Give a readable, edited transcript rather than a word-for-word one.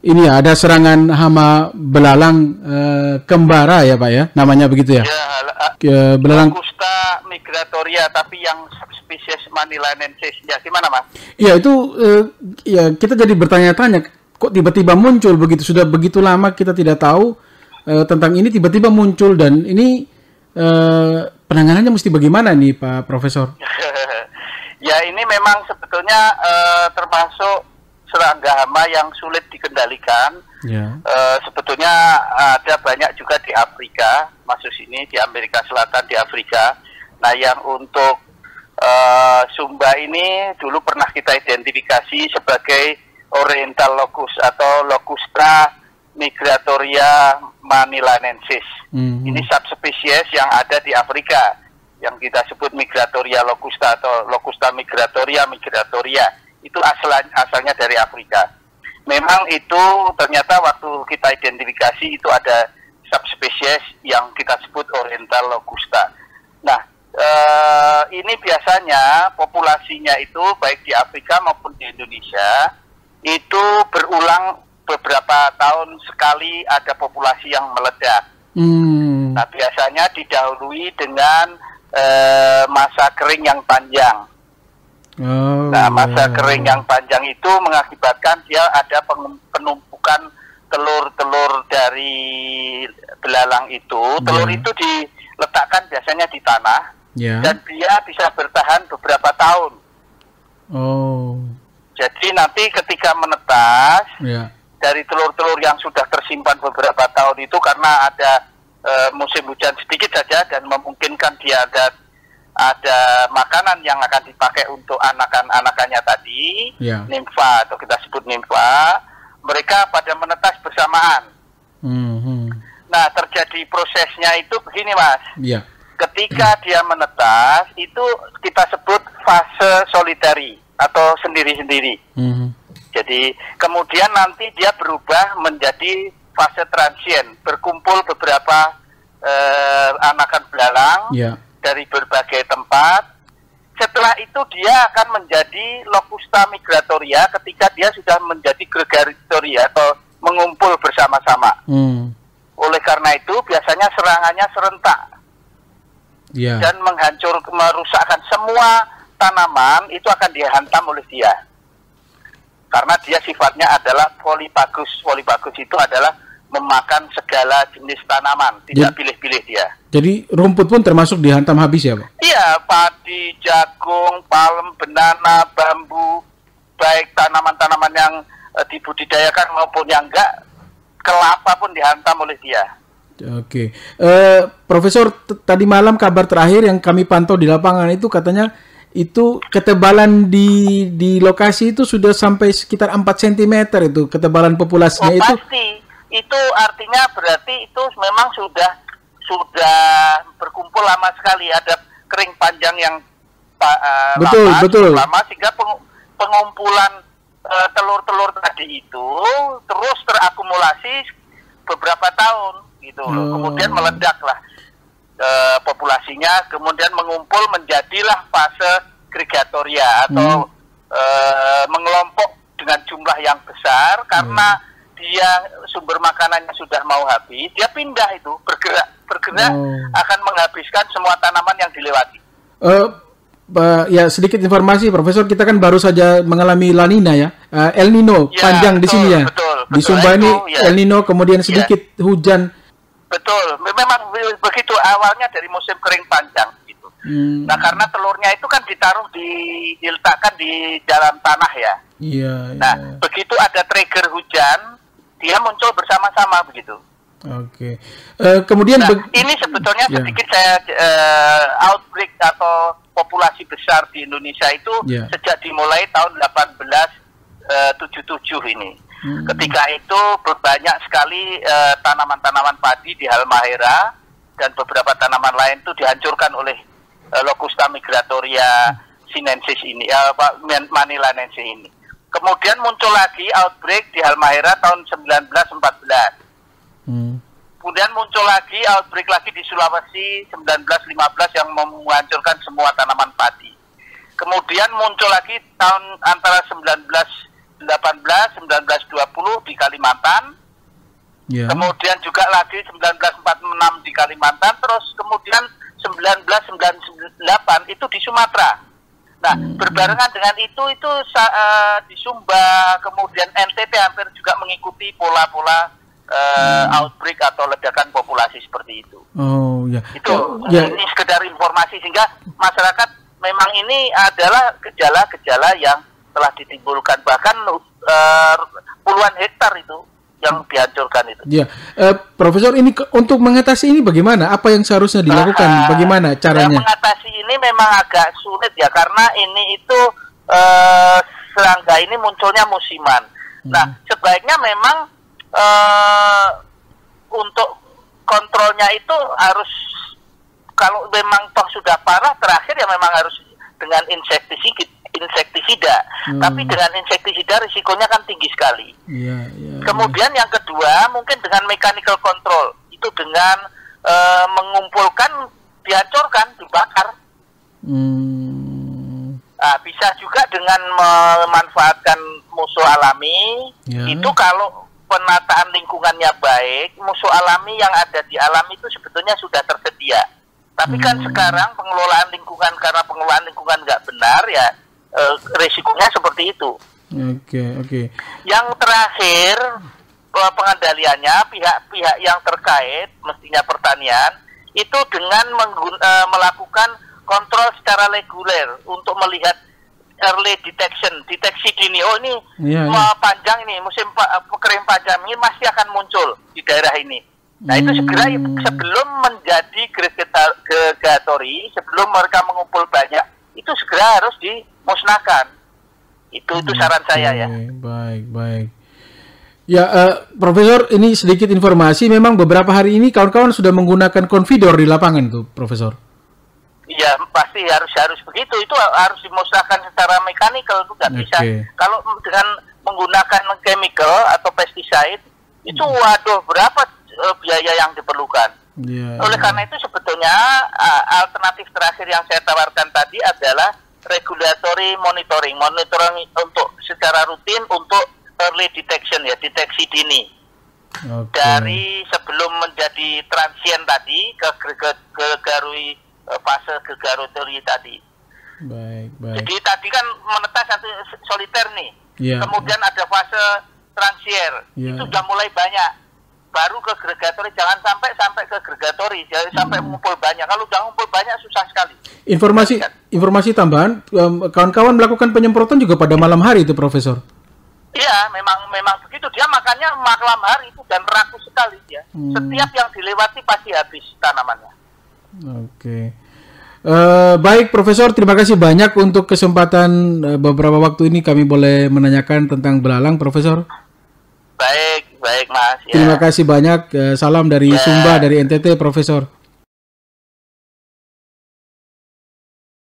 ini ya, ada serangan hama belalang kembara ya Pak ya, namanya begitu ya? Belalang Locusta migratoria, tapi yang spesies manilanensis. Ya, gimana Mas? Iya itu, ya kita jadi bertanya-tanya, kok tiba-tiba muncul begitu, sudah begitu lama kita tidak tahu tentang ini, tiba-tiba muncul, dan ini penanganannya mesti bagaimana nih Pak Profesor? Ya, ini memang sebetulnya termasuk serangga hama yang sulit dikendalikan. Ya. Sebetulnya ada banyak juga di Afrika, masuk sini di Amerika Selatan, di Afrika. Nah, yang untuk Sumba ini dulu pernah kita identifikasi sebagai Oriental locust atau Locusta migratoria manilanensis. Ini subspesies yang ada di Afrika, yang kita sebut migratoria locusta atau Locusta migratoria. Itu asalnya dari Afrika. Memang itu ternyata waktu kita identifikasi itu ada subspesies yang kita sebut Oriental locusta. Nah, ini biasanya populasinya itu baik di Afrika maupun di Indonesia itu berulang beberapa tahun sekali ada populasi yang meledak. Nah, biasanya didahului dengan masa kering yang panjang. Nah, masa kering yang panjang itu mengakibatkan dia ada penumpukan telur-telur dari belalang itu. Telur itu diletakkan biasanya di tanah, dan dia bisa bertahan beberapa tahun. Jadi nanti ketika menetas, dari telur-telur yang sudah tersimpan beberapa tahun itu, karena ada musim hujan sedikit saja dan memungkinkan dia ada makanan yang akan dipakai untuk anakannya tadi, nimfa atau kita sebut nimfa, mereka pada menetas bersamaan. Nah, terjadi prosesnya itu begini Mas. Ketika dia menetas itu kita sebut fase solitari atau sendiri-sendiri. Jadi kemudian nanti dia berubah menjadi fase transient, berkumpul beberapa anakan belalang dari berbagai tempat. Setelah itu dia akan menjadi Locusta migratoria ketika dia sudah menjadi gregatoria atau mengumpul bersama-sama. Oleh karena itu biasanya serangannya serentak dan merusakkan semua tanaman, itu akan dihantam oleh dia. Karena dia sifatnya adalah polipagus. Polipagus itu adalah memakan segala jenis tanaman, tidak pilih-pilih dia. Jadi rumput pun termasuk dihantam habis ya Pak? Iya, padi, jagung, palem, banana, bambu, baik tanaman-tanaman yang dibudidayakan maupun yang enggak, kelapa pun dihantam oleh dia. Oke. Profesor, tadi malam kabar terakhir yang kami pantau di lapangan itu katanya itu ketebalan di lokasi itu sudah sampai sekitar 4 cm itu ketebalan populasinya. Itu pasti. Itu artinya berarti itu memang sudah berkumpul lama sekali, ada kering panjang yang lama sehingga pengumpulan telur-telur tadi itu terus terakumulasi beberapa tahun gitu loh. Kemudian meledaklah populasinya, kemudian mengumpul menjadilah fase gregatoria atau mengelompok dengan jumlah yang besar. Karena dia sumber makanannya sudah mau habis, dia pindah itu, bergerak akan menghabiskan semua tanaman yang dilewati. Ya sedikit informasi Profesor, kita kan baru saja mengalami La Nina ya, El Nino panjang di sini ya. Di Sumba ini El Nino, kemudian sedikit hujan. Betul, memang begitu, awalnya dari musim kering panjang gitu. Nah, karena telurnya itu kan diletakkan di dalam tanah ya. Nah, begitu ada trigger hujan, dia muncul bersama-sama begitu. Oke. Kemudian ini sebetulnya sedikit saya outbreak atau populasi besar di Indonesia itu sejak dimulai tahun 1877 ini. Ketika itu banyak sekali tanaman-tanaman padi di Halmahera dan beberapa tanaman lain itu dihancurkan oleh Locusta migratoria sinensis ini, manilanensis ini. Kemudian muncul lagi outbreak di Halmahera tahun 1914. Kemudian muncul lagi outbreak lagi di Sulawesi 1915 yang menghancurkan semua tanaman padi. Kemudian muncul lagi tahun antara 1918 1920 di Kalimantan. Kemudian juga lagi 1946 di Kalimantan, terus kemudian 1998 itu di Sumatera. Nah, berbarengan dengan itu di Sumba, kemudian NTT hampir juga mengikuti pola-pola outbreak atau ledakan populasi seperti itu. Oh ya. Itu ini sekedar informasi sehingga masyarakat memang ini adalah gejala-gejala yang telah ditimbulkan, bahkan puluhan hektar itu yang dihancurkan itu. Ya, Profesor, ini untuk mengatasi ini bagaimana? Apa yang seharusnya dilakukan? Bagaimana caranya? Mengatasi ini memang agak sulit ya, karena ini itu serangga ini munculnya musiman. Nah, sebaiknya memang untuk kontrolnya itu harus, kalau memang toh sudah parah, terakhir ya memang harus dengan insektisida. Tapi dengan insektisida risikonya kan tinggi sekali. Kemudian yang kedua mungkin dengan mechanical control, itu dengan mengumpulkan, dihancurkan, dibakar. Nah, bisa juga dengan memanfaatkan musuh alami. Itu kalau penataan lingkungannya baik, musuh alami yang ada di alam itu sebetulnya sudah tersedia. Tapi kan sekarang pengelolaan lingkungan, karena pengelolaan lingkungan nggak benar ya, resikonya seperti itu. Oke. Yang terakhir, pengendaliannya pihak-pihak yang terkait, mestinya pertanian, itu dengan melakukan kontrol secara reguler untuk melihat early deteksi dini. Oh ini panjang ini, musim kering panjang ini masih akan muncul di daerah ini. Nah itu segera sebelum menjadi gregatory, sebelum mereka mengumpul banyak, itu segera harus dimusnahkan. Itu saran saya ya. Baik. Ya, Profesor, ini sedikit informasi. Memang beberapa hari ini kawan-kawan sudah menggunakan konfidor di lapangan tuh, Profesor. Iya, pasti harus begitu. Itu harus dimusnahkan secara mekanikal, itu nggak bisa. Kalau dengan menggunakan chemical atau pesticide, itu waduh berapa biaya yang diperlukan. Oleh karena itu sebetulnya alternatif terakhir yang saya tawarkan tadi adalah regulatory monitoring untuk secara rutin untuk early detection ya, deteksi dini. Dari sebelum menjadi transient tadi ke fase gregatory tadi. Baik. Jadi tadi kan menetas satu soliter nih. Kemudian ada fase transier. Itu sudah mulai banyak. Baru ke gregatory, jangan sampai ke gregatory, jangan sampai mengumpul banyak. Kalau udah ngumpul banyak susah sekali. Informasi tambahan, kawan-kawan melakukan penyemprotan juga pada malam hari itu, Profesor. Iya, memang begitu. Dia makannya malam hari itu dan rakus sekali dia. Setiap yang dilewati pasti habis tanamannya. Oke. Baik, Profesor, terima kasih banyak untuk kesempatan beberapa waktu ini kami boleh menanyakan tentang belalang, Profesor. Baik Mas. Terima kasih banyak. Salam dari Sumba, dari NTT, Profesor.